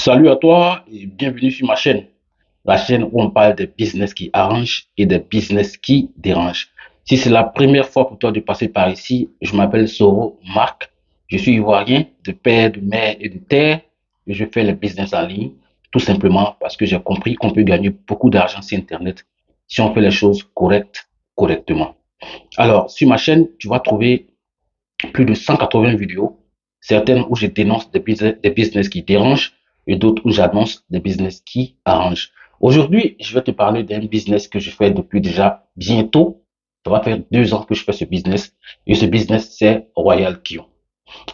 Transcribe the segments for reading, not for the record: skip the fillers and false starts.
Salut à toi et bienvenue sur ma chaîne, la chaîne où on parle des business qui arrangent et des business qui dérangent. Si c'est la première fois pour toi de passer par ici, je m'appelle Soro Marc, je suis ivoirien de père, de mère et de terre et je fais le business en ligne tout simplement parce que j'ai compris qu'on peut gagner beaucoup d'argent sur Internet si on fait les choses correctement. Alors, sur ma chaîne, tu vas trouver plus de 180 vidéos, certaines où je dénonce des business qui dérangent et d'autres où j'annonce des business qui arrangent. Aujourd'hui, je vais te parler d'un business que je fais depuis déjà bientôt. Ça va faire 2 ans que je fais ce business. Et ce business, c'est Royal Q.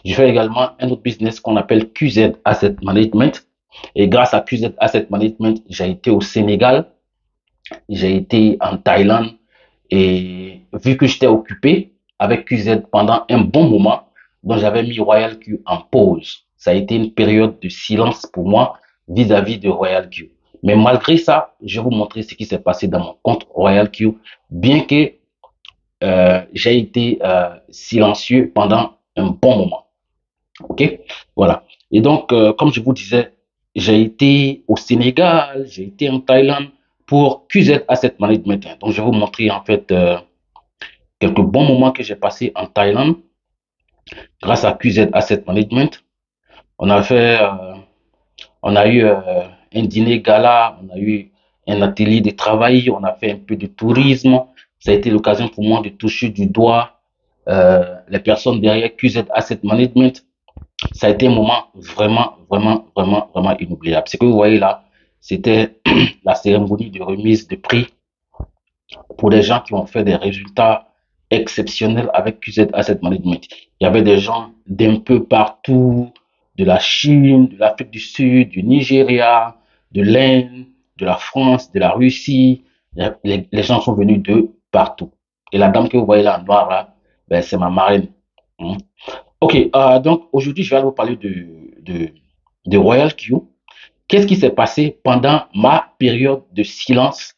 Je fais également un autre business qu'on appelle QZ Asset Management. Et grâce à QZ Asset Management, j'ai été au Sénégal, j'ai été en Thaïlande et vu que j'étais occupé avec QZ pendant un bon moment, donc j'avais mis Royal Q en pause. Ça a été une période de silence pour moi vis-à-vis de Royal Q. Mais malgré ça, je vais vous montrer ce qui s'est passé dans mon compte Royal Q, bien que j'ai été silencieux pendant un bon moment. Ok, voilà. Et donc, comme je vous disais, j'ai été au Sénégal, j'ai été en Thaïlande pour QZ Asset Management. Donc, je vais vous montrer en fait quelques bons moments que j'ai passés en Thaïlande grâce à QZ Asset Management. On a fait, on a eu un dîner gala, on a eu un atelier de travail, on a fait un peu de tourisme. Ça a été l'occasion pour moi de toucher du doigt les personnes derrière QZ Asset Management. Ça a été un moment vraiment inoubliable. Ce que vous voyez là, c'était la cérémonie de remise de prix pour des gens qui ont fait des résultats exceptionnels avec QZ Asset Management. Il y avait des gens d'un peu partout, de la Chine, de l'Afrique du Sud, du Nigeria, de l'Inde, de la France, de la Russie. Les gens sont venus de partout. Et la dame que vous voyez là en noir, là, ben, c'est ma marraine. Hein. Ok, donc aujourd'hui, je vais vous parler de Royal Q. Qu'est-ce qui s'est passé pendant ma période de silence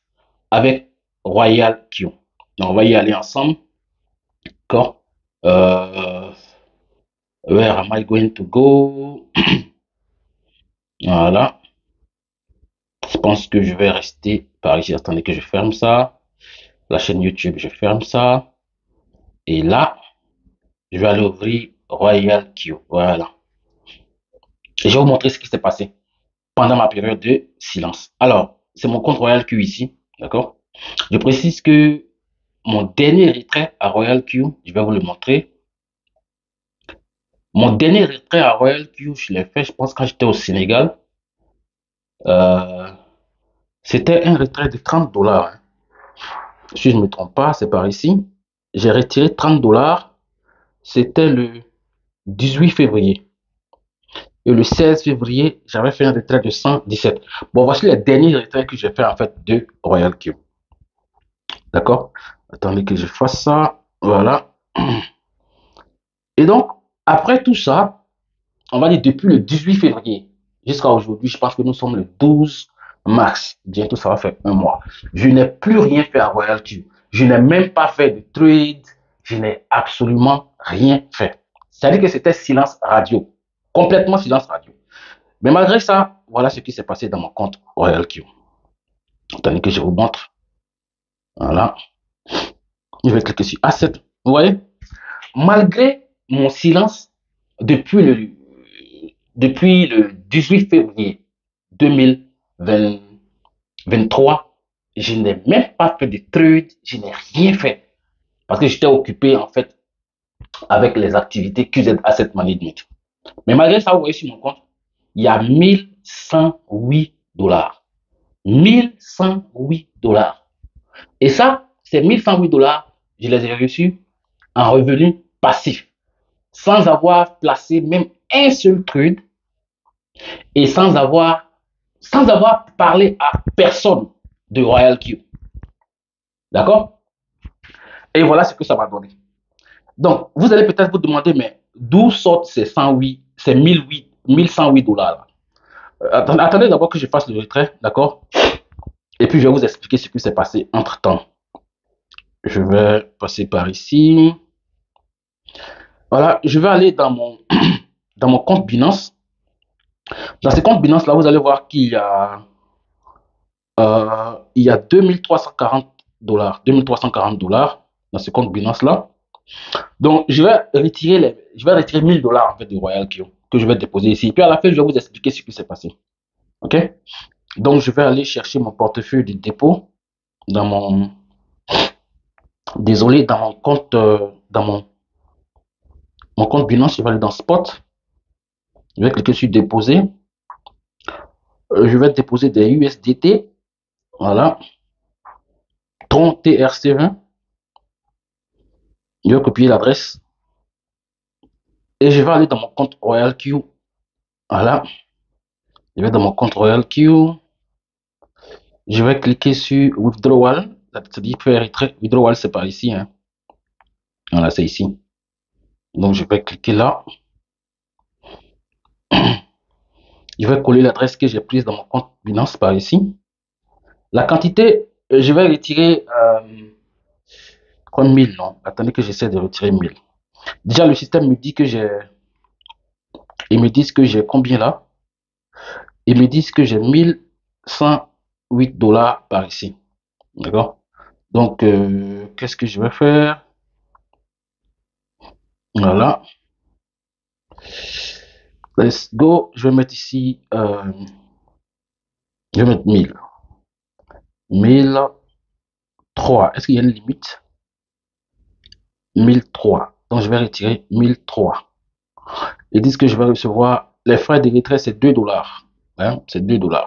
avec Royal Q? Donc, on va y aller ensemble. D'accord? Where am I going to go? Voilà. Je pense que je vais rester par ici. Attendez que je ferme ça. La chaîne YouTube, je ferme ça. Et là, je vais aller ouvrir Royal Q. Voilà. Et je vais vous montrer ce qui s'est passé pendant ma période de silence. Alors, c'est mon compte Royal Q ici, d'accord? Je précise que mon dernier retrait à Royal Q, je vais vous le montrer. Mon dernier retrait à Royal Q, je l'ai fait, je pense, quand j'étais au Sénégal. Euh, C'était un retrait de 30 dollars. Hein. Si je ne me trompe pas, c'est par ici. J'ai retiré 30 dollars. C'était le 18 février. Et le 16 février, j'avais fait un retrait de 117. Bon, voici les derniers retraits que j'ai fait en fait de Royal Q. D'accord? Attendez que je fasse ça. Voilà. Et donc, après tout ça, on va dire depuis le 18 février jusqu'à aujourd'hui, je pense que nous sommes le 12 mars. Bientôt, ça va faire un mois. Je n'ai plus rien fait à Royal Q. Je n'ai même pas fait de trade. Je n'ai absolument rien fait. C'est-à-dire que c'était silence radio. Complètement silence radio. Mais malgré ça, voilà ce qui s'est passé dans mon compte Royal Q. Attendez que je vous montre. Voilà. Je vais cliquer sur Asset. Vous voyez? Malgré mon silence depuis le 18 février 2023, je n'ai même pas fait de trade, je n'ai rien fait parce que j'étais occupé en fait avec les activités QZ Asset Management. Mais malgré ça, vous voyez sur mon compte, il y a 1108 dollars. 1108 dollars. Et ça, ces 1108 dollars, je les ai reçus en revenu passif, sans avoir placé même un seul trade et sans avoir parlé à personne de Royal Q. D'accord? Et voilà ce que ça m'a donné. Donc, vous allez peut-être vous demander, mais d'où sortent ces 108, ces 1108 dollars? Attendez d'abord que je fasse le retrait, d'accord? Et puis, je vais vous expliquer ce qui s'est passé entre-temps. Je vais passer par ici. Voilà, je vais aller dans mon compte Binance. Dans ce compte Binance là, vous allez voir il y a 2340 $, 2340 $ dans ce compte Binance là. Donc, je vais retirer 1000 $ en fait de Royal Q que je vais déposer ici. Et puis à la fin, je vais vous expliquer ce qui s'est passé. OK? Donc, je vais aller chercher mon portefeuille de dépôt dans mon, désolé, dans mon compte, mon compte Binance. Je vais aller dans Spot. Je vais cliquer sur déposer. Je vais déposer des USDT. Voilà. Tron TRC20. Je vais copier l'adresse. Et je vais aller dans mon compte Royal Q. Voilà. Je vais dans mon compte Royal Q. Je vais cliquer sur Withdrawal. C'est-à-dire faire retrait. Withdrawal, c'est par ici. Hein. Voilà, c'est ici. Donc, je vais cliquer là. Je vais coller l'adresse que j'ai prise dans mon compte Binance par ici. La quantité, je vais retirer 1000, non. Attendez que j'essaie de retirer 1000. Déjà, le système me dit que j'ai... Ils me disent que j'ai combien là? Ils me disent que j'ai 1108 $ par ici. D'accord? Donc, qu'est-ce que je vais faire? Voilà. Let's go. Je vais mettre ici... je vais mettre 1000. 1003. Est-ce qu'il y a une limite? 1003. Donc, je vais retirer 1003. Ils disent que je vais recevoir... Les frais de retrait, c'est 2 $. Hein? C'est 2 $.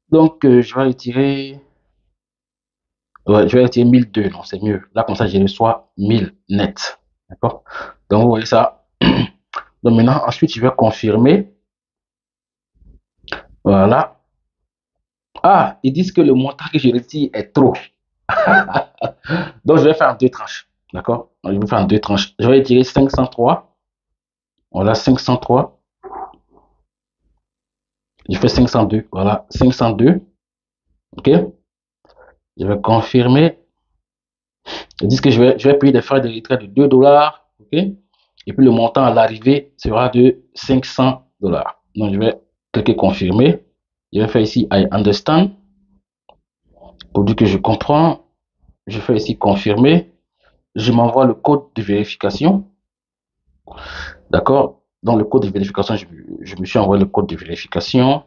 Donc, je vais retirer... Ouais, je vais retirer 1002. Non, c'est mieux. Là, comme ça, je reçois 1000 net. D'accord? Donc, vous voyez ça. Donc, maintenant, ensuite, je vais confirmer. Voilà. Ah, ils disent que le montant que je retire est trop. Donc, je vais faire en deux tranches. D'accord? Je vais faire en deux tranches. Je vais retirer 503. Voilà, 503. Je fais 502. Voilà, 502. OK? Je vais confirmer. Ils disent que je vais payer des frais de retrait de 2 $. OK? Et puis, le montant à l'arrivée sera de 500 $. Donc, je vais cliquer confirmer. Je vais faire ici I understand. Pour dire que je comprends. Je fais ici confirmer. Je m'envoie le code de vérification. D'accord? Dans le code de vérification, je me suis envoyé le code de vérification.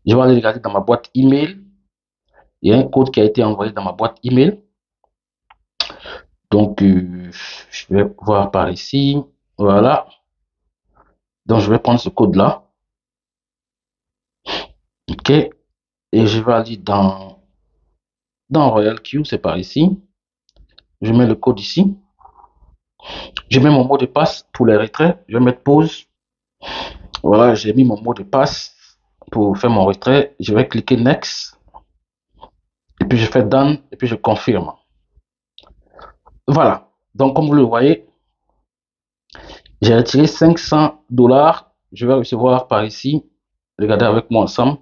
Je vais aller regarder dans ma boîte email. Il y a un code qui a été envoyé dans ma boîte email. Donc, je vais voir par ici. Voilà. Donc, je vais prendre ce code-là. OK. Et je vais aller dans Royal Q, c'est par ici. Je mets le code ici. Je mets mon mot de passe pour les retraits. Je vais mettre pause. Voilà, j'ai mis mon mot de passe pour faire mon retrait. Je vais cliquer Next. Et puis je fais Done. Et puis je confirme. Voilà. Donc, comme vous le voyez, j'ai retiré 500 $. Je vais recevoir par ici. Regardez avec moi ensemble.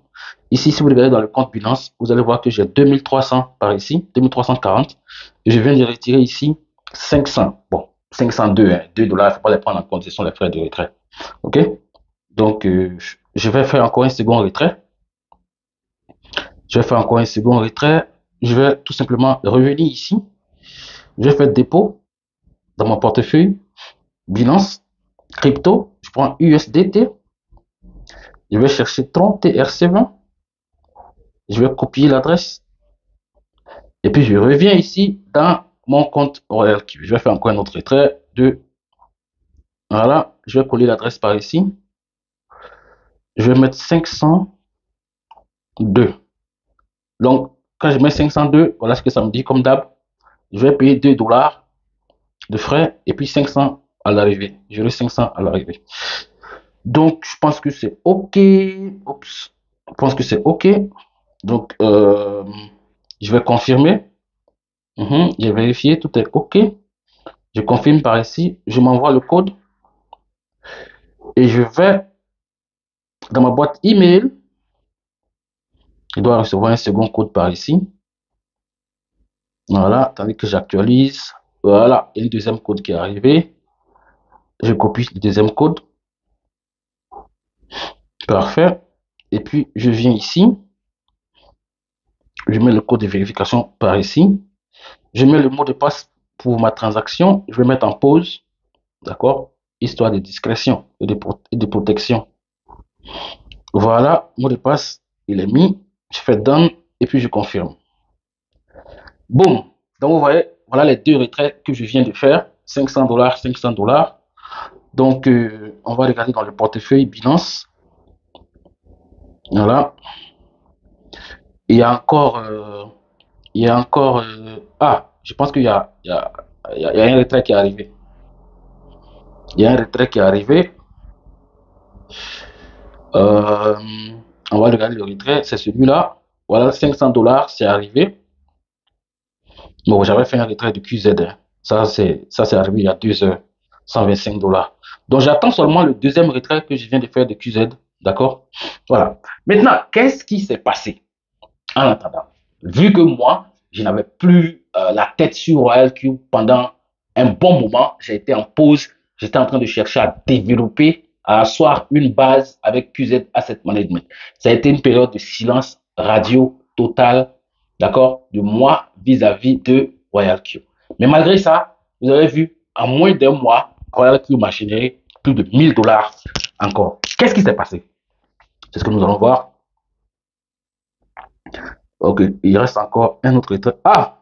Ici, si vous regardez dans le compte Binance, vous allez voir que j'ai 2300 par ici, 2340. Et je viens de retirer ici 500. Bon, 502, hein, 2 $, il ne faut pas les prendre en compte, ce sont les frais de retrait. OK? Donc, je vais faire encore un second retrait. Je vais faire encore un second retrait. Je vais tout simplement revenir ici. Je vais faire dépôt dans mon portefeuille Binance, crypto. Je prends USDT. Je vais chercher Tron TRC20. Je vais copier l'adresse. Et puis, je reviens ici dans mon compte Royal Q. Je vais faire encore un autre retrait de... Voilà. Je vais coller l'adresse par ici. Je vais mettre 502. Donc, quand je mets 502, voilà ce que ça me dit comme d'hab. Je vais payer 2 $ de frais et puis 500 à l'arrivée. J'aurai 500 à l'arrivée. Donc, je pense que c'est OK. Oups. Je pense que c'est OK. Donc, je vais confirmer. J'ai vérifié, tout est OK. Je confirme par ici. Je m'envoie le code. Et je vais dans ma boîte email. Je dois recevoir un second code par ici. Voilà, tandis que j'actualise. Voilà, il y a un deuxième code qui est arrivé. Je copie le deuxième code. Parfait. Et puis, je viens ici. Je mets le code de vérification par ici. Je mets le mot de passe pour ma transaction. Je vais mettre en pause. D'accord? Histoire de discrétion et de protection. Voilà, mot de passe, il est mis. Je fais done et puis je confirme. Boum. Donc, vous voyez, voilà les deux retraits que je viens de faire. 500 $, 500 $. Donc, on va regarder dans le portefeuille Binance. Voilà. Il y a encore, ah, je pense qu'il y a un retrait qui est arrivé. Il y a un retrait qui est arrivé. On va regarder le retrait, c'est celui-là. Voilà, 500 $, c'est arrivé. Bon, j'avais fait un retrait de QZ. Hein. Ça, c'est arrivé il y a 2 heures. 125 $. Donc, j'attends seulement le deuxième retrait que je viens de faire de QZ. D'accord? Voilà. Maintenant, qu'est-ce qui s'est passé en attendant? Vu que moi, je n'avais plus la tête sur Royal Q pendant un bon moment, j'ai été en pause. J'étais en train de chercher à développer, à asseoir une base avec QZ Asset Management. Ça a été une période de silence radio total, d'accord, de moi vis-à-vis de Royal Q. Mais malgré ça, vous avez vu, en moins d'un mois, Royal Q m'a généré plus de 1000 $ encore. Qu'est-ce qui s'est passé? C'est ce que nous allons voir. Ok, il reste encore un autre retrait. Ah,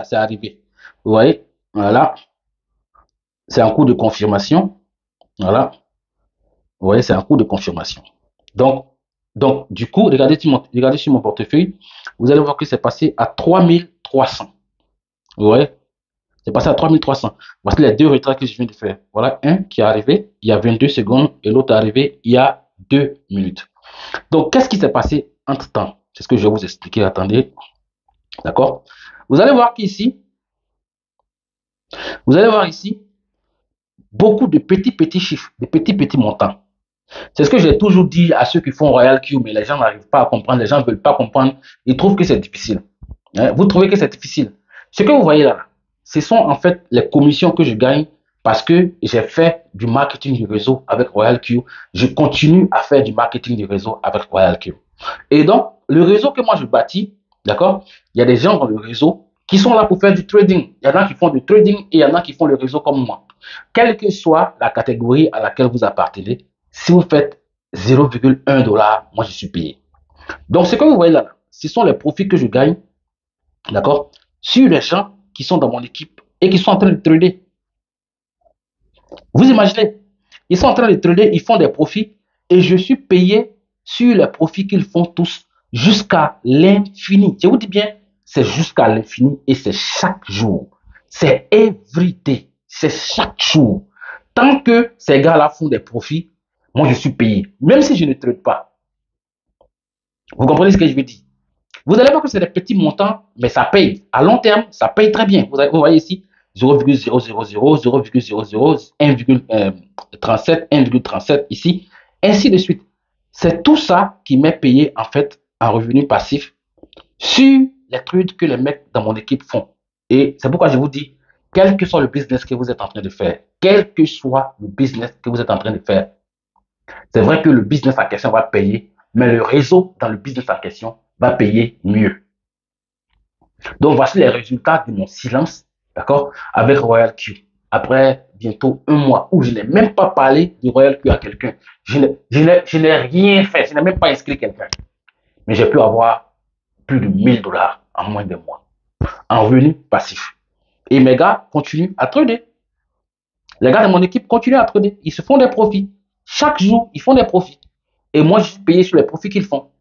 c'est arrivé. Vous voyez, voilà. C'est un coup de confirmation. Voilà. Vous voyez, c'est un coup de confirmation. Donc, du coup, regardez sur mon portefeuille. Vous allez voir que c'est passé à 3300. Vous voyez, c'est passé à 3300. Voici les deux retraits que je viens de faire. Voilà un qui est arrivé il y a 22 secondes et l'autre est arrivé il y a 2 minutes. Donc, qu'est-ce qui s'est passé entre temps? C'est ce que je vais vous expliquer. Attendez. D'accord? Vous allez voir qu'ici, beaucoup de petits chiffres, de petits montants. C'est ce que j'ai toujours dit à ceux qui font Royal Q, mais les gens n'arrivent pas à comprendre, les gens ne veulent pas comprendre, ils trouvent que c'est difficile. Vous trouvez que c'est difficile. Ce que vous voyez là, ce sont en fait les commissions que je gagne parce que j'ai fait du marketing du réseau avec Royal Q. Je continue à faire du marketing du réseau avec Royal Q. Et donc, le réseau que moi je bâtis, d'accord, il y a des gens dans le réseau qui sont là pour faire du trading. Il y en a qui font du trading et il y en a qui font le réseau comme moi. Quelle que soit la catégorie à laquelle vous appartenez, si vous faites 0,1 $, moi je suis payé. Donc, ce que vous voyez là, ce sont les profits que je gagne, d'accord, sur les gens qui sont dans mon équipe et qui sont en train de trader. Vous imaginez, ils sont en train de trader, ils font des profits et je suis payé sur les profits qu'ils font tous jusqu'à l'infini. Je vous dis bien, c'est jusqu'à l'infini et c'est chaque jour. C'est every day. C'est chaque jour. Tant que ces gars-là font des profits, moi je suis payé, même si je ne trade pas. Vous comprenez ce que je veux dire? Vous allez voir que c'est des petits montants, mais ça paye. À long terme, ça paye très bien. Vous voyez ici, 0,000, 0,00, 1,37, 1,37 ici, ainsi de suite. C'est tout ça qui m'est payé en fait en revenu passif sur les trades que les mecs dans mon équipe font. Et c'est pourquoi je vous dis, quel que soit le business que vous êtes en train de faire, quel que soit le business que vous êtes en train de faire, c'est vrai que le business en question va payer, mais le réseau dans le business en question va payer mieux. Donc, voici les résultats de mon silence, d'accord, avec Royal Q. Après bientôt un mois où je n'ai même pas parlé de Royal Q à quelqu'un. Je n'ai rien fait, je n'ai même pas inscrit quelqu'un. Mais j'ai pu avoir plus de 1000 $ en moins d'un mois en revenu passif. Et mes gars continuent à trader. Les gars de mon équipe continuent à trader. Ils se font des profits. Chaque jour, ils font des profits. Et moi, je suis payé sur les profits qu'ils font.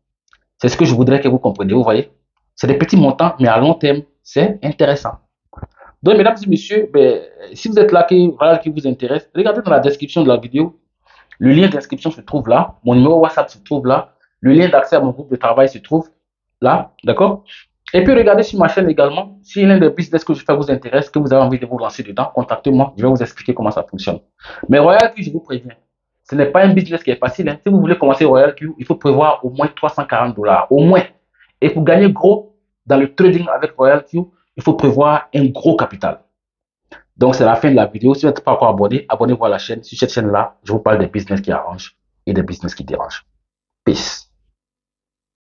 C'est ce que je voudrais que vous compreniez. Vous voyez, c'est des petits montants, mais à long terme, c'est intéressant. Donc, mesdames et messieurs, si vous êtes là, voilà, qui vous intéresse, regardez dans la description de la vidéo. Le lien d'inscription se trouve là. Mon numéro WhatsApp se trouve là. Le lien d'accès à mon groupe de travail se trouve là. D'accord? Et puis, regardez sur ma chaîne également. Si l'un des business que je fais vous intéresse, que vous avez envie de vous lancer dedans, contactez-moi. Je vais vous expliquer comment ça fonctionne. Mais Royal Q, je vous préviens, ce n'est pas un business qui est facile. Hein. Si vous voulez commencer Royal Q, il faut prévoir au moins 340 $. Au moins. Et pour gagner gros dans le trading avec Royal Q, il faut prévoir un gros capital. Donc, c'est la fin de la vidéo. Si vous n'êtes pas encore abonné, abonnez-vous à la chaîne. Sur cette chaîne-là, je vous parle des business qui arrangent et des business qui dérangent. Peace.